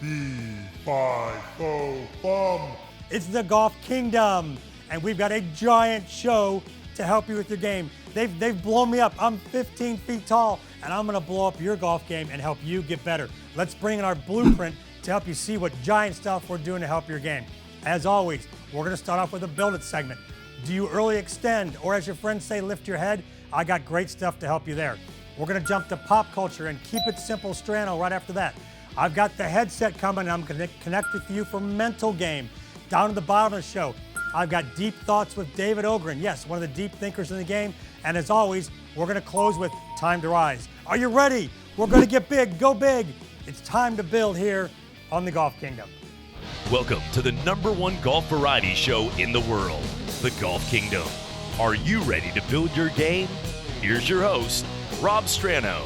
B5-O-Bum. It's the Golf Kingdom, and we've got a giant show to help you with your game. They've blown me up. I'm 15 feet tall, and I'm gonna blow up your golf game and help you get better. Let's bring in our blueprint to help you see what giant stuff we're doing to help your game. As always, we're gonna start off with a Build It segment. Do you early extend, or as your friends say, lift your head? I got great stuff to help you there. We're gonna jump to pop culture and keep it simple Strano right after that. I've got the headset coming, and I'm gonna connect with you for mental game. Down at the bottom of the show, I've got Deep Thoughts with David Ogrin. Yes, one of the deep thinkers in the game. And as always, we're gonna close with Time to Rise. Are you ready? We're gonna get big, go big. It's time to build here on the Golf Kingdom. Welcome to the #1 golf variety show in the world, the Golf Kingdom. Are you ready to build your game? Here's your host, Rob Strano.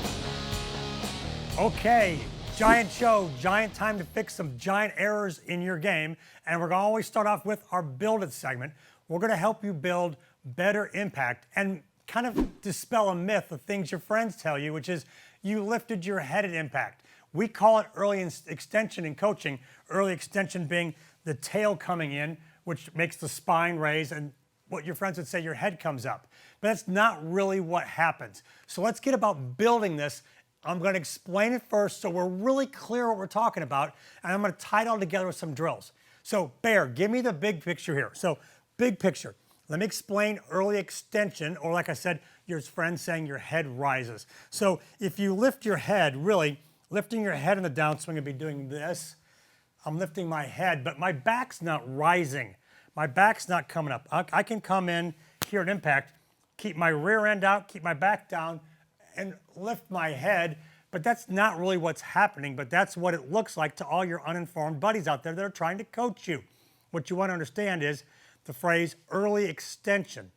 Okay, giant show, giant time to fix some giant errors in your game. And we're gonna always start off with our Build It segment. We're gonna help you build better impact and kind of dispel a myth of things your friends tell you, which is you lifted your head at impact. We call it early extension in coaching, early extension being the tail coming in, which makes the spine raise, and what your friends would say, your head comes up. But that's not really what happens. So let's get about building this. I'm gonna explain it first so we're really clear what we're talking about, and I'm gonna tie it all together with some drills. So Bear, give me the big picture here. So big picture. Let me explain early extension, or like I said, your friend saying your head rises. So if you lift your head, really, lifting your head in the downswing and be doing this, I'm lifting my head, but my back's not rising. My back's not coming up. I can come in here at impact, keep my rear end out, keep my back down, and lift my head, but that's not really what's happening, but that's what it looks like to all your uninformed buddies out there that are trying to coach you. What you want to understand is the phrase early extension.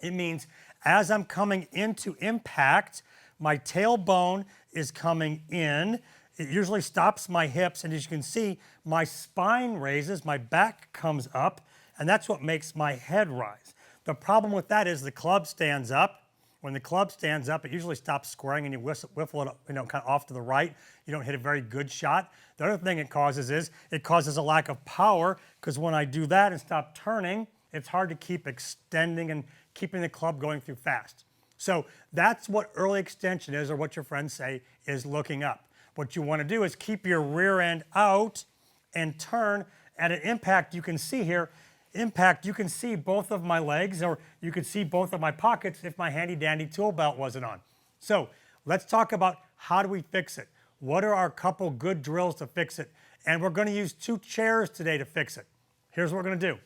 It means as I'm coming into impact, my tailbone is coming in. It usually stops my hips, and as you can see, my spine raises, my back comes up, and that's what makes my head rise. The problem with that is the club stands up. When the club stands up, it usually stops squaring and you whiffle it, kind of off to the right. You don't hit a very good shot. The other thing it causes is it causes a lack of power, because when I do that and stop turning, it's hard to keep extending and keeping the club going through fast. So that's what early extension is, or what your friends say is looking up. What you want to do is keep your rear end out and turn. At an impact, you can see here, impact, you can see both of my legs, or you could see both of my pockets if my handy dandy tool belt wasn't on. So let's talk about how do we fix it? What are our couple good drills to fix it? And we're going to use 2 chairs today to fix it. Here's what we're going to do.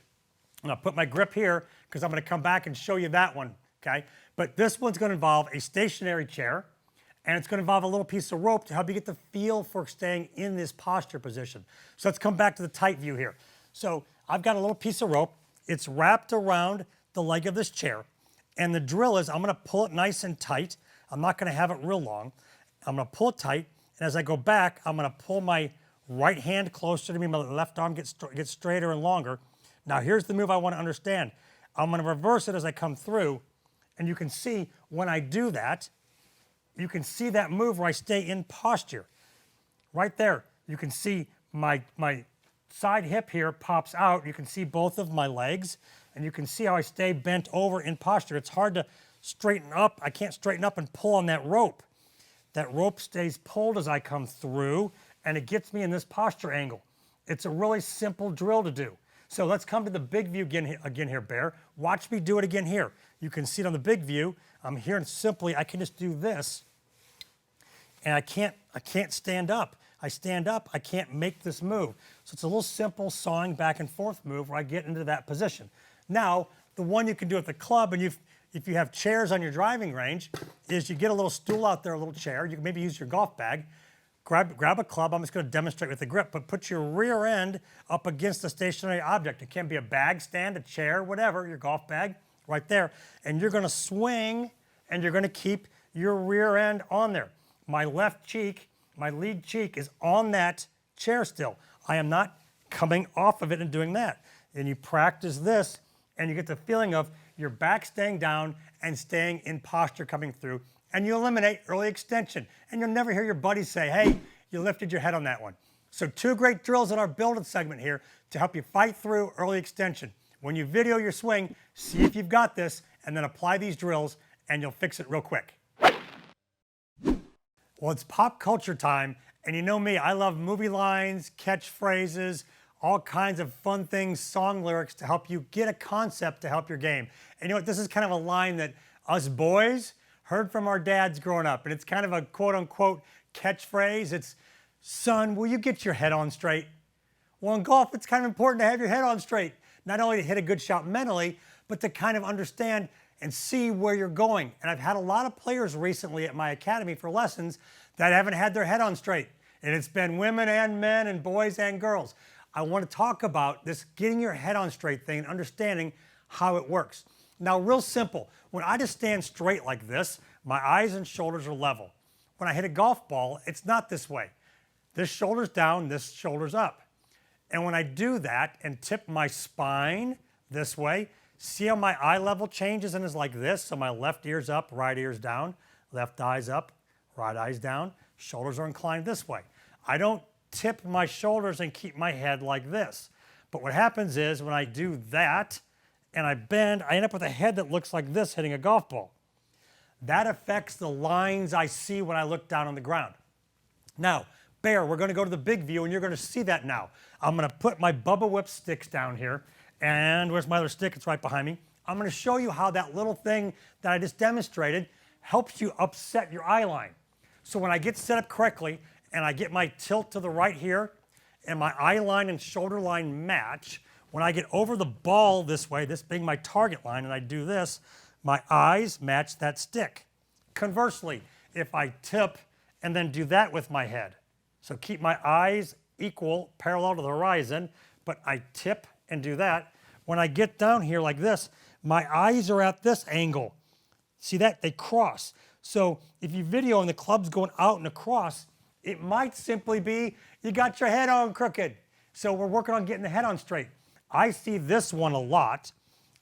I'm going to put my grip here because I'm going to come back and show you that one, okay? But this one's going to involve a stationary chair, and it's going to involve a little piece of rope to help you get the feel for staying in this posture position. So let's come back to the tight view here. So I've got a little piece of rope. It's wrapped around the leg of this chair, and the drill is I'm going to pull it nice and tight. I'm not going to have it real long. I'm going to pull it tight, and as I go back, I'm going to pull my right hand closer to me. My left arm gets straighter and longer. Now here's the move I want to understand. I'm going to reverse it as I come through, and you can see when I do that, you can see that move where I stay in posture. Right there, you can see my side hip here pops out. You can see both of my legs, and you can see how I stay bent over in posture. It's hard to straighten up. I can't straighten up and pull on that rope. That rope stays pulled as I come through, and it gets me in this posture angle. It's a really simple drill to do. So let's come to the big view again here, Bear. Watch me do it again here. You can see it on the big view. I'm here, and simply I can just do this, and I can't stand up. I stand up, I can't make this move. So it's a little simple sawing back and forth move where I get into that position. Now, the one you can do at the club, and if you have chairs on your driving range, is you get a little stool out there, a little chair. You can maybe use your golf bag. Grab a club. I'm just going to demonstrate with the grip, but put your rear end up against a stationary object. It can be a bag stand, a chair, whatever, your golf bag, right there. And you're going to swing, and you're going to keep your rear end on there. My left cheek, my lead cheek is on that chair still. I am not coming off of it and doing that. And you practice this, and you get the feeling of your back staying down and staying in posture coming through. And you eliminate early extension. And you'll never hear your buddies say, hey, you lifted your head on that one. So 2 great drills in our Build It segment here to help you fight through early extension. When you video your swing, see if you've got this, and then apply these drills, and you'll fix it real quick. Well, it's pop culture time, and you know me, I love movie lines, catchphrases, all kinds of fun things, song lyrics to help you get a concept to help your game. And you know what, this is kind of a line that us boys heard from our dads growing up, and it's kind of a quote-unquote catchphrase. It's, son, will you get your head on straight? Well, in golf, it's kind of important to have your head on straight, not only to hit a good shot mentally, but to kind of understand and see where you're going. And I've had a lot of players recently at my academy for lessons that haven't had their head on straight. And it's been women and men and boys and girls. I want to talk about this getting your head on straight thing and understanding how it works. Now, real simple. When I just stand straight like this, my eyes and shoulders are level. When I hit a golf ball, it's not this way. This shoulder's down, this shoulder's up. And when I do that and tip my spine this way, see how my eye level changes and is like this? So my left ear's up, right ear's down, left eye's up, right eye's down, shoulders are inclined this way. I don't tip my shoulders and keep my head like this. But what happens is when I do that and I bend, I end up with a head that looks like this hitting a golf ball. That affects the lines I see when I look down on the ground. Now, Bear, we're going to go to the big view and you're going to see that now. I'm going to put my Bubba Whip sticks down here. And where's my other stick? It's right behind me. I'm going to show you how that little thing that I just demonstrated helps you upset your eye line. So when I get set up correctly and I get my tilt to the right here and my eye line and shoulder line match, when I get over the ball this way, this being my target line, and I do this, my eyes match that stick. Conversely, if I tip and then do that with my head, so keep my eyes equal, parallel to the horizon, but I tip and do that. When I get down here like this, my eyes are at this angle. See that? They cross. So if you video and the club's going out and across, it might simply be you got your head on crooked. So we're working on getting the head on straight. I see this one a lot.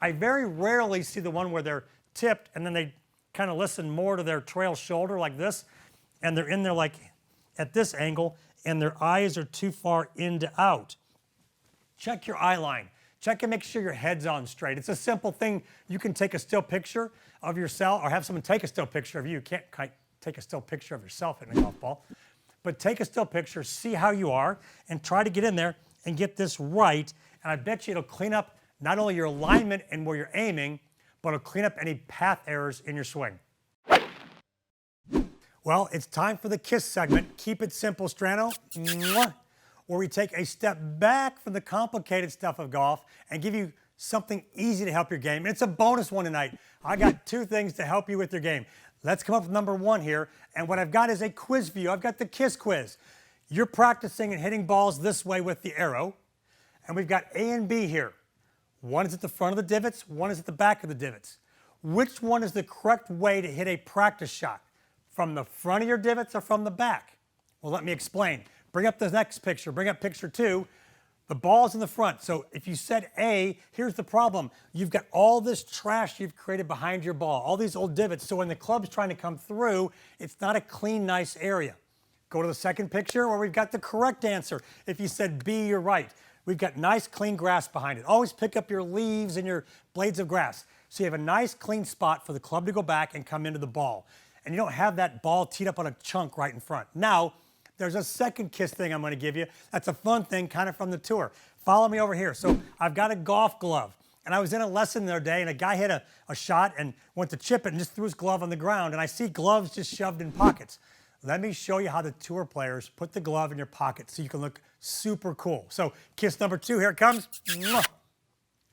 I very rarely see the one where they're tipped and then they kind of listen more to their trail shoulder like this, and they're in there like at this angle, and their eyes are too far in to out. Check your eye line. Check and make sure your head's on straight. It's a simple thing. You can take a still picture of yourself or have someone take a still picture of you. You can't take a still picture of yourself in a golf ball, but take a still picture, see how you are, and try to get in there and get this right. And I bet you it'll clean up not only your alignment and where you're aiming, but it'll clean up any path errors in your swing. Well, it's time for the KISS segment. Keep it simple, Strano. Mwah. Where we take a step back from the complicated stuff of golf and give you something easy to help your game. And it's a bonus one tonight. I got 2 things to help you with your game. Let's come up with number 1 here. And what I've got is a quiz view. I've got the KISS quiz. You're practicing and hitting balls this way with the arrow. And we've got A and B here. One is at the front of the divots, one is at the back of the divots. Which one is the correct way to hit a practice shot? From the front of your divots or from the back? Well, let me explain. Bring up the next picture. Bring up picture 2. The ball's in the front. So if you said A, here's the problem. You've got all this trash you've created behind your ball, all these old divots. So when the club's trying to come through, it's not a clean, nice area. Go to the second picture where we've got the correct answer. If you said B, you're right. We've got nice, clean grass behind it. Always pick up your leaves and your blades of grass. So you have a nice, clean spot for the club to go back and come into the ball. And you don't have that ball teed up on a chunk right in front. Now, there's a second KISS thing I'm going to give you. That's a fun thing, kind of from the tour. Follow me over here. So I've got a golf glove. And I was in a lesson the other day, and a guy hit a shot and went to chip it and just threw his glove on the ground. And I see gloves just shoved in pockets. Let me show you how the tour players put the glove in your pocket so you can look super cool. So KISS number 2, here it comes. Mwah.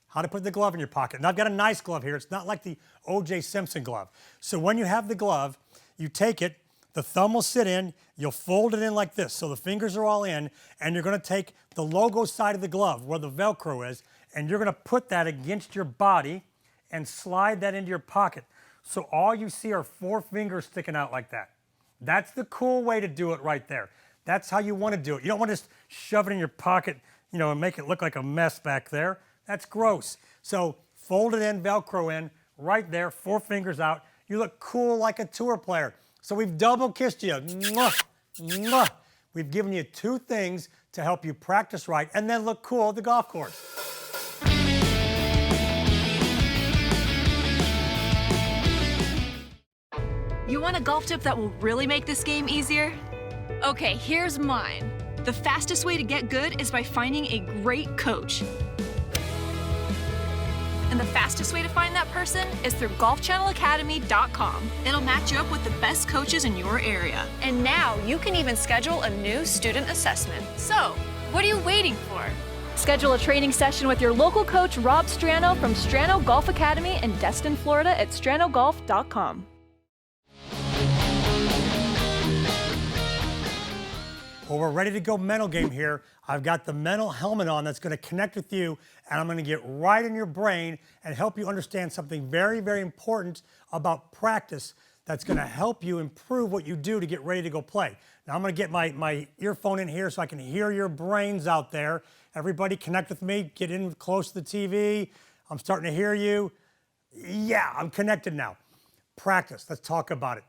How to put the glove in your pocket. And I've got a nice glove here. It's not like the O.J. Simpson glove. So when you have the glove, you take it, the thumb will sit in, you'll fold it in like this, so the fingers are all in, and you're gonna take the logo side of the glove, where the Velcro is, and you're gonna put that against your body and slide that into your pocket. So all you see are 4 fingers sticking out like that. That's the cool way to do it right there. That's how you wanna do it. You don't wanna just shove it in your pocket, you know, and make it look like a mess back there. That's gross. So fold it in, Velcro in, right there, 4 fingers out. You look cool like a tour player. So we've double kissed you. Mwah, mwah. we've given you 2 things to help you practice right and then look cool at the golf course. You want a golf tip that will really make this game easier? Okay, here's mine. The fastest way to get good is by finding a great coach. And the fastest way to find that person is through golfchannelacademy.com. It'll match you up with the best coaches in your area. And now you can even schedule a new student assessment. So, what are you waiting for? Schedule a training session with your local coach, Rob Strano from Strano Golf Academy in Destin, Florida at stranogolf.com. Well, we're ready to go mental game here. I've got the mental helmet on that's going to connect with you, and I'm going to get right in your brain and help you understand something very, very important about practice that's going to help you improve what you do to get ready to go play. Now, I'm going to get my earphone in here so I can hear your brains out there. Everybody connect with me. Get in close to the TV. I'm starting to hear you. Yeah, I'm connected now. Practice. Let's talk about it.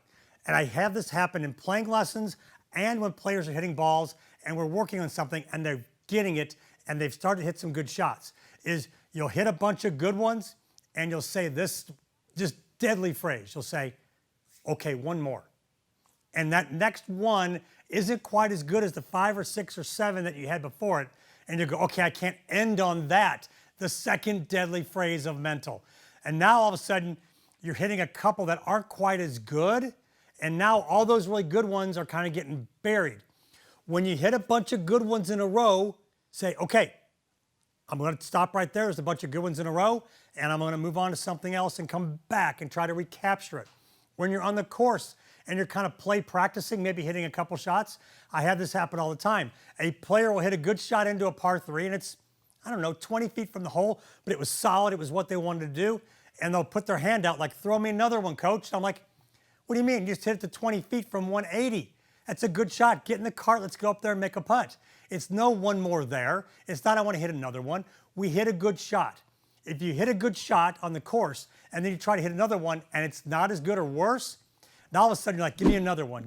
And I have this happen in playing lessons and when players are hitting balls and we're working on something and they're getting it and they've started to hit some good shots, is you'll hit a bunch of good ones and you'll say this just deadly phrase. You'll say, okay, one more. And that next one isn't quite as good as the 5 or 6 or 7 that you had before it. And you go, okay, I can't end on that. The second deadly phrase of mental. And now all of a sudden you're hitting a couple that aren't quite as good. And now all those really good ones are kind of getting buried. When you hit a bunch of good ones in a row, say, okay, I'm going to stop right there. There's a bunch of good ones in a row, and I'm going to move on to something else and come back and try to recapture it. When you're on the course and you're kind of practicing, maybe hitting a couple shots, I have this happen all the time. A player will hit a good shot into a par 3, and it's, 20 feet from the hole, but it was solid. It was what they wanted to do. And they'll put their hand out like, throw me another one, coach. And I'm like, what do you mean? You just hit it to 20 feet from 180. That's a good shot. Get in the cart. Let's go up there and make a putt. It's no one more there. It's not I want to hit another one. We hit a good shot. If you hit a good shot on the course and then you try to hit another one and it's not as good or worse, now all of a sudden you're like, give me another one,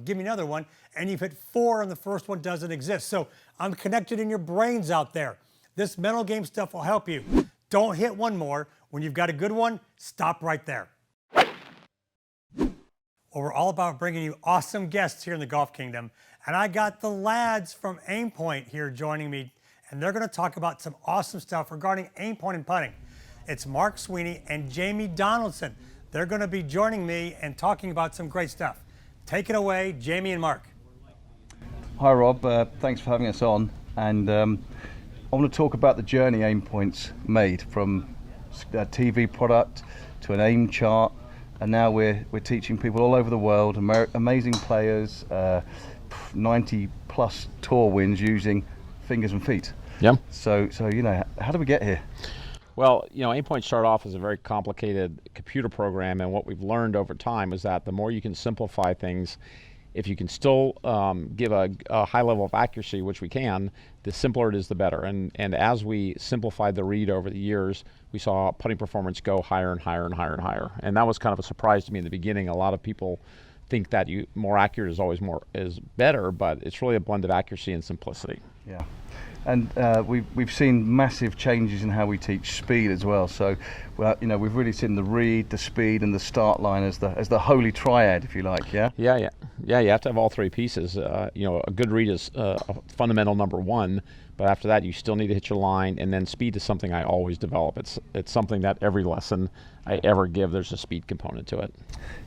and you've hit 4 and the first one doesn't exist. So I'm connected in your brains out there. This mental game stuff will help you. Don't hit one more. When you've got a good one, stop right there. Well, we're all about bringing you awesome guests here in the Golf Kingdom. And I got the lads from AimPoint here joining me, and they're going to talk about some awesome stuff regarding AimPoint and putting. It's Mark Sweeney and Jamie Donaldson. They're going to be joining me and talking about some great stuff. Take it away, Jamie and Mark. Hi, Rob. Thanks for having us on. And I want to talk about the journey AimPoint's made from a TV product to an aim chart. And now we're teaching people all over the world, amazing players, 90 plus tour wins using fingers and feet. Yeah. So how did we get here? Well, AimPoint started off as a very complicated computer program, and what we've learned over time is that the more you can simplify things, if you can still give a high level of accuracy, which we can, the simpler it is, the better. And as we simplified the read over the years, we saw putting performance go higher and higher and higher and higher. And that was kind of a surprise to me in the beginning. A lot of people think that more accurate is always is better, but it's really a blend of accuracy and simplicity. Yeah. And we've seen massive changes in how we teach speed as well. So, we've really seen the read, the speed, and the start line as the holy triad, if you like. Yeah. Yeah. You have to have all 3 pieces. A good read is a fundamental number 1, but after that, you still need to hit your line, and then speed is something I always develop. It's something that every lesson I ever give, there's a speed component to it.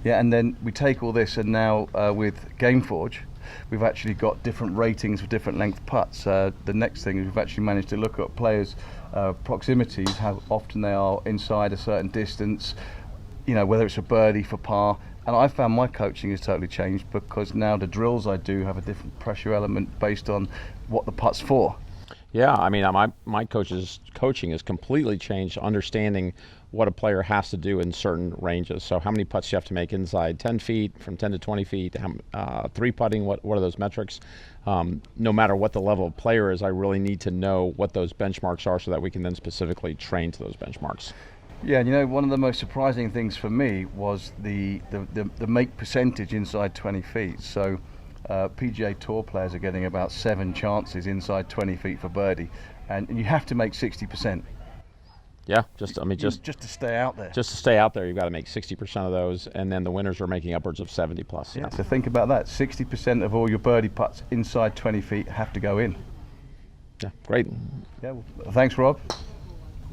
Yeah, and then we take all this, and now with GameForge, we've actually got different ratings for different length putts. The next thing is we've actually managed to look at players' proximities, how often they are inside a certain distance, whether it's a birdie for par. And I found my coaching has totally changed because now the drills I do have a different pressure element based on what the putt's for. Yeah, I mean, my coaching has completely changed, understanding what a player has to do in certain ranges. So how many putts you have to make inside 10 feet, from 10 to 20 feet, 3 putting, what are those metrics? No matter what the level of player is, I really need to know what those benchmarks are so that we can then specifically train to those benchmarks. Yeah, and one of the most surprising things for me was the make percentage inside 20 feet. So PGA Tour players are getting about 7 chances inside 20 feet for birdie, and you have to make 60%. Yeah, just to stay out there. Just to stay out there, you've got to make 60% of those, and then the winners are making upwards of 70 plus. Yeah. So think about that. 60% of all your birdie putts inside 20 feet have to go in. Yeah, great. Yeah. Well, thanks, Rob.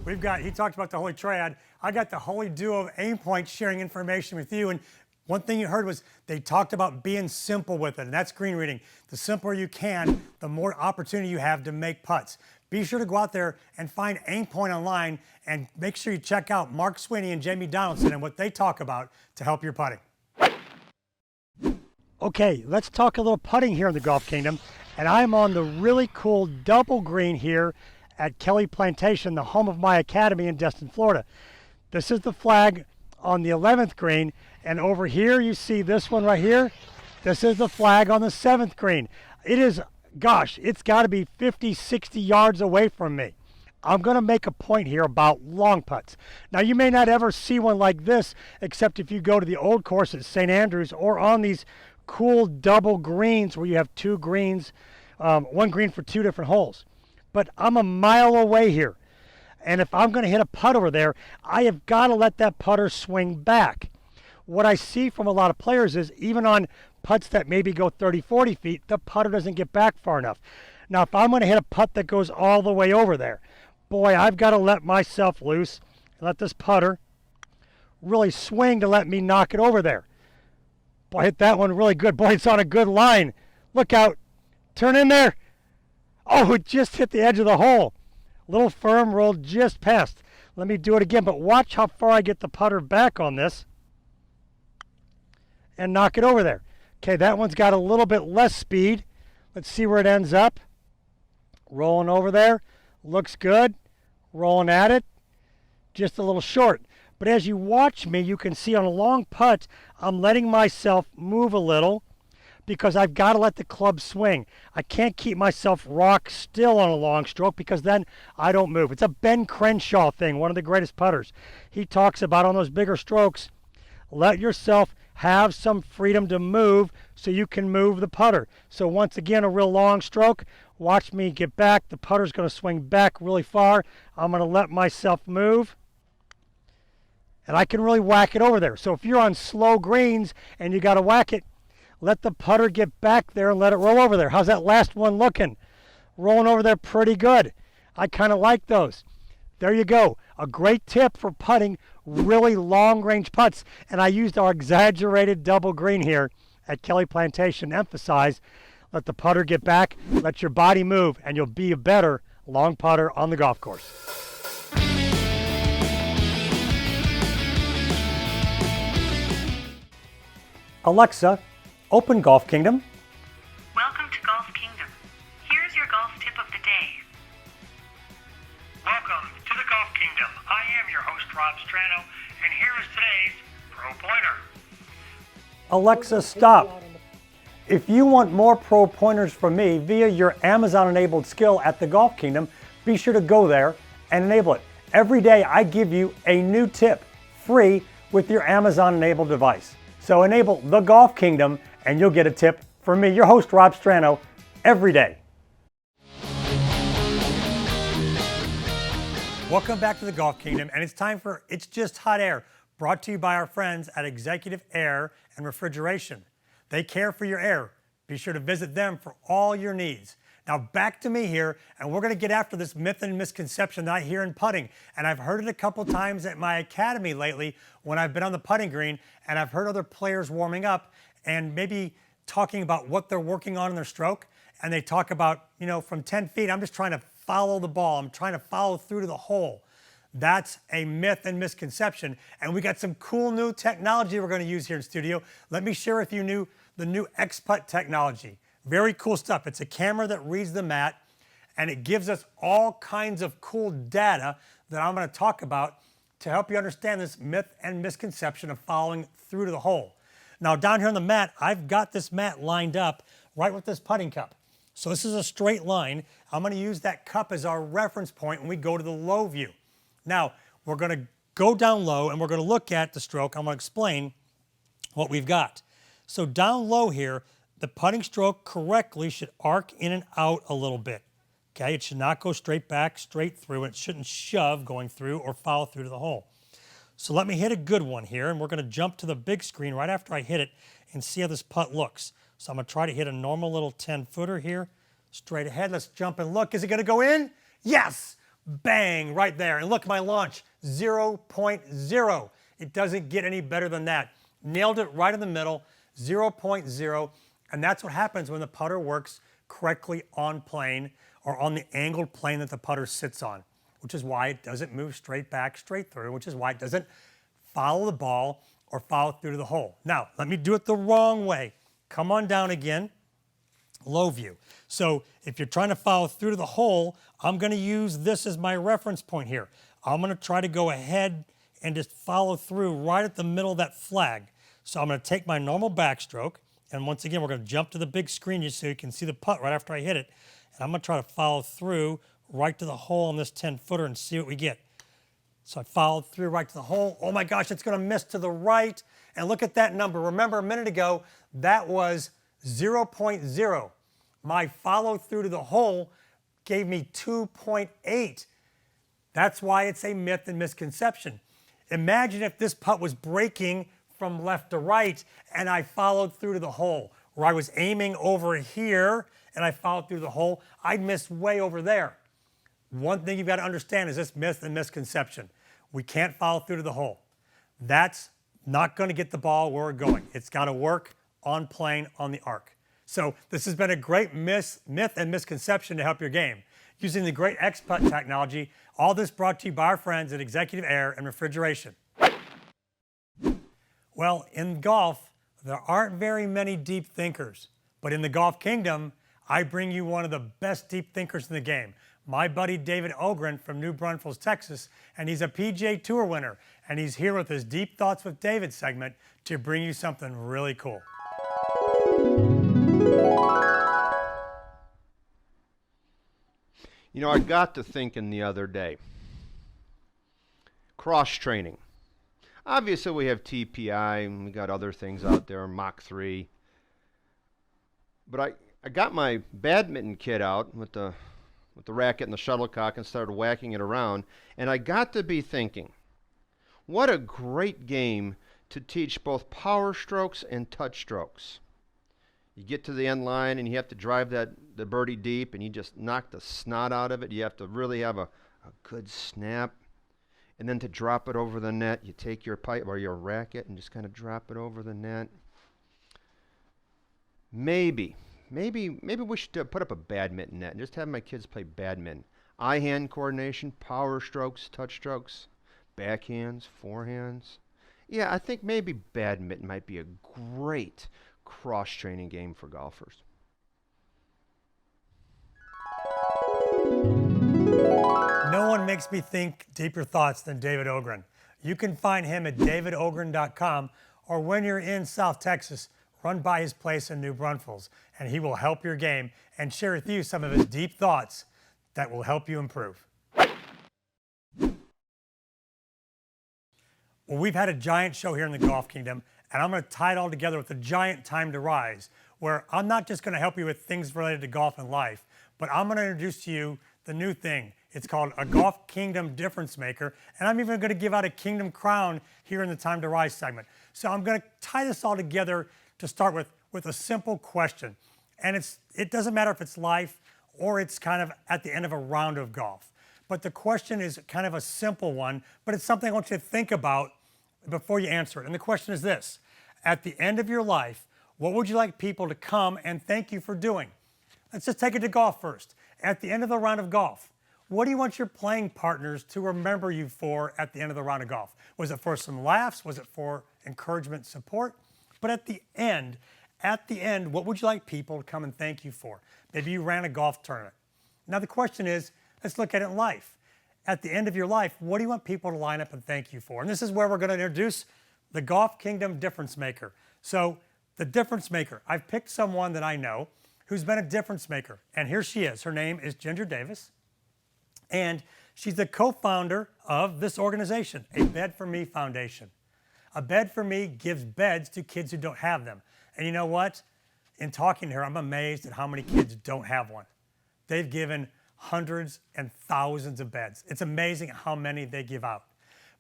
He talked about the Holy Triad. I got the Holy Duo of AimPoint sharing information with you. And one thing you heard was they talked about being simple with it, and that's green reading. The simpler you can, the more opportunity you have to make putts. Be sure to go out there and find AimPoint online, and make sure you check out Mark Sweeney and Jamie Donaldson and what they talk about to help your putting. Okay, let's talk a little putting here in the Golf Kingdom. And I'm on the really cool double green here at Kelly Plantation, the home of my academy in Destin, Florida. This is the flag on the 11th green, and over here you see this one right here. This is the flag on the 7th green. It is, gosh, it's got to be 50, 60 yards away from me. I'm going to make a point here about long putts. Now, you may not ever see one like this, except if you go to the old course at St. Andrews or on these cool double greens where you have 2 greens, 1 green for 2 different holes. But I'm a mile away here. And if I'm going to hit a putt over there, I have got to let that putter swing back. What I see from a lot of players is even on putts that maybe go 30, 40 feet, the putter doesn't get back far enough. Now, if I'm going to hit a putt that goes all the way over there, boy, I've got to let myself loose and let this putter really swing to let me knock it over there. Boy, I hit that one really good. Boy, it's on a good line. Look out. Turn in there. Oh, it just hit the edge of the hole. Little firm, rolled just past. Let me do it again, but watch how far I get the putter back on this and knock it over there. Okay, that one's got a little bit less speed. Let's see where it ends up. Rolling over there. Looks good. Rolling at it. Just a little short. But as you watch me, you can see on a long putt, I'm letting myself move a little because I've got to let the club swing. I can't keep myself rock still on a long stroke because then I don't move. It's a Ben Crenshaw thing, one of the greatest putters. He talks about on those bigger strokes, let yourself have some freedom to move so you can move the putter. So once again, a real long stroke. Watch me get back. The putter's going to swing back really far. I'm going to let myself move. And I can really whack it over there. So if you're on slow greens and you got to whack it, let the putter get back there and let it roll over there. How's that last one looking? Rolling over there pretty good. I kind of like those. There you go. A great tip for putting really long range putts. And I used our exaggerated double green here at Kelly Plantation to emphasize, let the putter get back, let your body move, and you'll be a better long putter on the golf course. Alexa, open Golf Kingdom. Welcome to Golf Kingdom. Here's your golf tip of the day. Welcome to the Golf Kingdom. I am your host, Rob Strano, and here is today's Pro Pointer. Alexa, stop. If you want more Pro Pointers from me via your Amazon-enabled skill at the Golf Kingdom, be sure to go there and enable it. Every day I give you a new tip, free, with your Amazon-enabled device. So enable the Golf Kingdom and you'll get a tip from me, your host, Rob Strano, every day. Welcome back to the Golf Kingdom, and it's time for It's Just Hot Air, brought to you by our friends at Executive Air and Refrigeration. They care for your air. Be sure to visit them for all your needs. Now back to me here, and we're going to get after this myth and misconception that I hear in putting. And I've heard it a couple times at my academy lately when I've been on the putting green, and I've heard other players warming up and maybe talking about what they're working on in their stroke. And they talk about, you know, from 10 feet, I'm just trying to follow the ball. I'm trying to follow through to the hole. That's a myth and misconception. And we got some cool new technology we're going to use here in studio. Let me share with you the new X-Putt technology. Very cool stuff. It's a camera that reads the mat, and it gives us all kinds of cool data that I'm going to talk about to help you understand this myth and misconception of following through to the hole. Now down here on the mat, I've got this mat lined up right with this putting cup. So this is a straight line. I'm going to use that cup as our reference point when we go to the low view. Now we're going to go down low and we're going to look at the stroke. I'm going to explain what we've got. So down low here, the putting stroke correctly should arc in and out a little bit. Okay, it should not go straight back, straight through, and it shouldn't shove going through or follow through to the hole. So let me hit a good one here, and we're going to jump to the big screen right after I hit it and see how this putt looks. So I'm going to try to hit a normal little 10-footer here, straight ahead. Let's jump and look. Is it going to go in? Yes! Bang, right there. And look, my launch, 0.0. It doesn't get any better than that. Nailed it right in the middle, 0.0. And that's what happens when the putter works correctly on plane or on the angled plane that the putter sits on, which is why it doesn't move straight back, straight through, which is why it doesn't follow the ball or follow through to the hole. Now, let me do it the wrong way. Come on down again, low view. So if you're trying to follow through to the hole, I'm going to use this as my reference point here. I'm going to try to go ahead and just follow through right at the middle of that flag. So I'm going to take my normal backstroke, and once again, we're going to jump to the big screen just so you can see the putt right after I hit it. And I'm going to try to follow through right to the hole on this 10-footer and see what we get. So I followed through right to the hole. Oh my gosh, it's going to miss to the right. And look at that number. Remember a minute ago, that was 0.0. My follow through to the hole gave me 2.8. That's why it's a myth and misconception. Imagine if this putt was breaking from left to right and I followed through to the hole, or I was aiming over here and I followed through the hole, I'd miss way over there. One thing you've got to understand is this myth and misconception. We can't follow through to the hole. That's not going to get the ball where we're going. It's got to work on plane on the arc. So this has been a great myth and misconception to help your game. Using the great X-Putt technology, all this brought to you by our friends at Executive Air and Refrigeration. Well, in golf, there aren't very many deep thinkers, but in the Golf Kingdom, I bring you one of the best deep thinkers in the game, my buddy David Ogrin from New Braunfels, Texas, and he's a PGA Tour winner, and he's here with his Deep Thoughts with David segment to bring you something really cool. You know, I got to thinking the other day, cross-training. Obviously, we have TPI, and we got other things out there, Mach 3. But I got my badminton kit out with the racket and the shuttlecock and started whacking it around, and I got to be thinking, what a great game to teach both power strokes and touch strokes. You get to the end line and you have to drive the birdie deep and you just knock the snot out of it. You have to really have a good snap. And then to drop it over the net, you take your pipe or your racket and just kind of drop it over the net. Maybe we should put up a badminton net and just have my kids play badminton. Eye-hand coordination, power strokes, touch strokes, backhands, forehands. Yeah, I think maybe badminton might be a great cross-training game for golfers. No one makes me think deeper thoughts than David Ogrin. You can find him at davidogrin.com, or when you're in South Texas, run by his place in New Braunfels, and he will help your game and share with you some of his deep thoughts that will help you improve. Well, we've had a giant show here in the Golf Kingdom, and I'm going to tie it all together with a giant time to rise, where I'm not just going to help you with things related to golf and life, but I'm going to introduce to you the new thing. It's called a Golf Kingdom Difference Maker, and I'm even going to give out a Kingdom Crown here in the Time to Rise segment. So I'm going to tie this all together to start with a simple question. And it doesn't matter if it's life or it's kind of at the end of a round of golf. But the question is kind of a simple one, but it's something I want you to think about before you answer it. And the question is this: at the end of your life, what would you like people to come and thank you for doing? Let's just take it to golf first. At the end of the round of golf, what do you want your playing partners to remember you for at the end of the round of golf? Was it for some laughs? Was it for encouragement, support? But at the end, what would you like people to come and thank you for? Maybe you ran a golf tournament. Now the question is, let's look at it in life. At the end of your life, what do you want people to line up and thank you for? And this is where we're going to introduce the Golf Kingdom Difference Maker. So the Difference Maker, I've picked someone that I know who's been a difference maker. And here she is. Her name is Ginger Davis. And she's the co-founder of this organization, A Bed for Me Foundation. A Bed for Me gives beds to kids who don't have them. And you know what? in talking to her, I'm amazed at how many kids don't have one. They've given hundreds and thousands of beds. It's amazing how many they give out.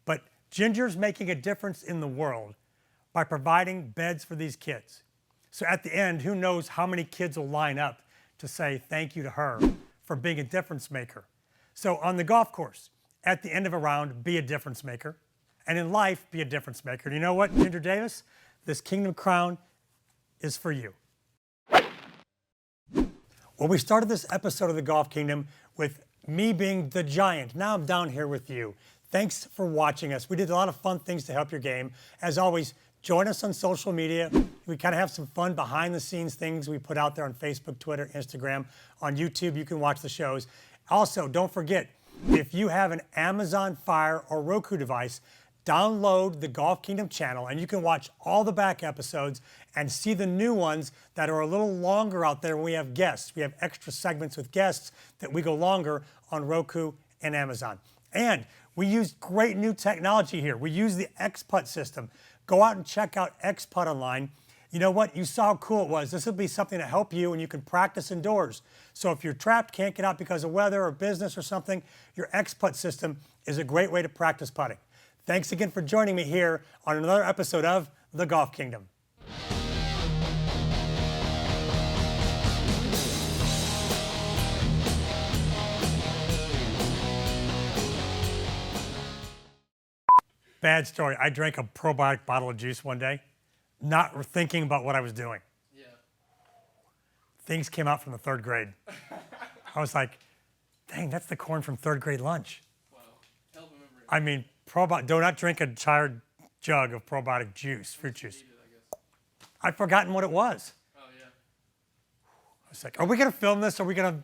But Ginger's making a difference in the world by providing beds for these kids. So at the end, who knows how many kids will line up to say thank you to her for being a difference maker. So on the golf course, at the end of a round, be a difference maker. And in life, be a difference maker. And you know what, Ginger Davis? This Kingdom Crown is for you. Well, we started this episode of the Golf Kingdom with me being the giant. Now I'm down here with you. Thanks for watching us. We did a lot of fun things to help your game. As always, join us on social media. We kind of have some fun behind the scenes things we put out there on Facebook, Twitter, Instagram. On YouTube, you can watch the shows. Also, don't forget, if you have an Amazon Fire or Roku device, download the Golf Kingdom channel and you can watch all the back episodes and see the new ones that are a little longer out there when we have guests. We have extra segments with guests that we go longer on Roku and Amazon. And we use great new technology here. We use the XPutt system. Go out and check out XPutt online. You know what? You saw how cool it was. This will be something to help you and you can practice indoors. So if you're trapped, can't get out because of weather or business or something, your XPutt system is a great way to practice putting. Thanks again for joining me here on another episode of The Golf Kingdom. Bad story. I drank a probiotic bottle of juice one day, not thinking about what I was doing. Yeah. Things came out from the third grade. I was like, dang, that's the corn from third grade lunch. Wow. Help remember. I mean, do not drink a entire jug of probiotic juice, fruit juice. I've forgotten what it was. Oh, yeah. I was like, are we going to film this? Are we going to